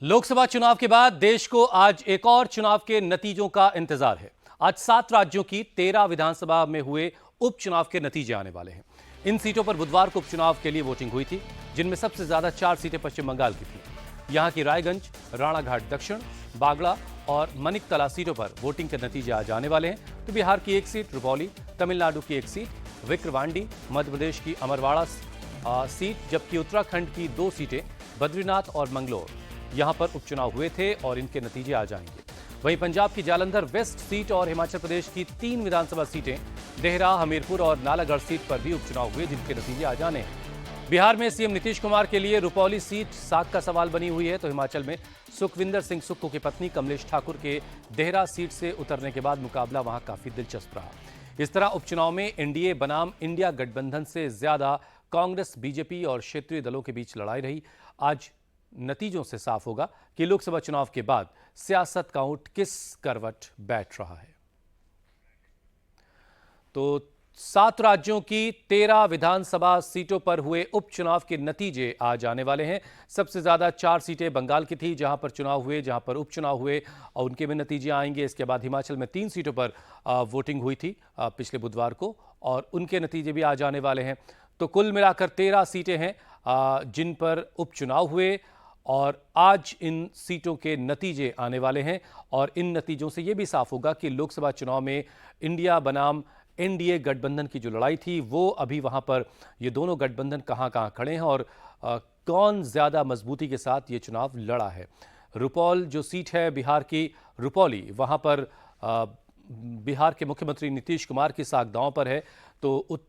लोकसभा चुनाव के बाद देश को आज एक और चुनाव के नतीजों का इंतजार है। आज 7 राज्यों की 13 विधानसभा में हुए उपचुनाव के नतीजे आने वाले हैं। इन सीटों पर बुधवार को उपचुनाव के लिए वोटिंग हुई थी, जिनमें सबसे ज्यादा 4 सीटें पश्चिम बंगाल की थी। यहां की रायगंज, राणाघाट दक्षिण, बागड़ा और मनिकतला सीटों पर वोटिंग के नतीजे आज आने वाले हैं। तो बिहार की 1 सीट रुपौली, तमिलनाडु की 1 सीट विक्रवांडी, मध्य प्रदेश की अमरवाड़ा सीट, जबकि उत्तराखंड की 2 सीटें बद्रीनाथ और मंगलोर यहां पर उपचुनाव हुए थे और इनके नतीजे आ जाएंगे। वहीं पंजाब की जालंधर वेस्ट सीट और हिमाचल प्रदेश की 3 विधानसभा सीटें देहरा, हमीरपुर और नालागढ़ सीट पर भी उपचुनाव हुए, जिनके नतीजे आ जाने हैं। बिहार में सीएम नीतीश कुमार के लिए रुपौली सीट साख का सवाल बनी हुई है, तो हिमाचल में सुखविंदर सिंह सुक्खू की पत्नी कमलेश ठाकुर के देहरा सीट से उतरने के बाद मुकाबला वहां काफी दिलचस्प रहा। इस तरह उपचुनाव में एनडीए बनाम इंडिया गठबंधन से ज्यादा कांग्रेस, बीजेपी और क्षेत्रीय दलों के बीच लड़ाई रही। आज नतीजों से साफ होगा कि लोकसभा चुनाव के बाद सियासत का ऊंट किस करवट बैठ रहा है। तो 7 राज्यों की 13 विधानसभा सीटों पर हुए उपचुनाव के नतीजे आज आने वाले हैं। सबसे ज्यादा 4 सीटें बंगाल की थी, जहां पर चुनाव हुए, जहां पर उपचुनाव हुए और उनके भी नतीजे आएंगे। इसके बाद हिमाचल में 3 सीटों पर वोटिंग हुई थी पिछले बुधवार को, और उनके नतीजे भी आज आने वाले हैं। तो कुल मिलाकर 13 सीटें हैं जिन पर उपचुनाव हुए, और आज इन सीटों के नतीजे आने वाले हैं। और इन नतीजों से यह भी साफ होगा कि लोकसभा चुनाव में इंडिया बनाम एनडीए गठबंधन की जो लड़ाई थी, वो अभी वहां पर ये दोनों गठबंधन कहां खड़े हैं और कौन ज्यादा मजबूती के साथ ये चुनाव लड़ा है। रुपौल जो सीट है बिहार की, रुपौली, वहां पर बिहार के मुख्यमंत्री नीतीश कुमार की साख दांव पर है। तो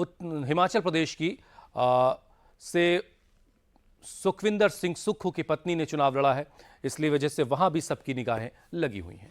हिमाचल प्रदेश की से सुखविंदर सिंह सुक्खू की पत्नी ने चुनाव लड़ा है, इसलिए वजह से वहां भी सबकी निगाहें लगी हुई हैं।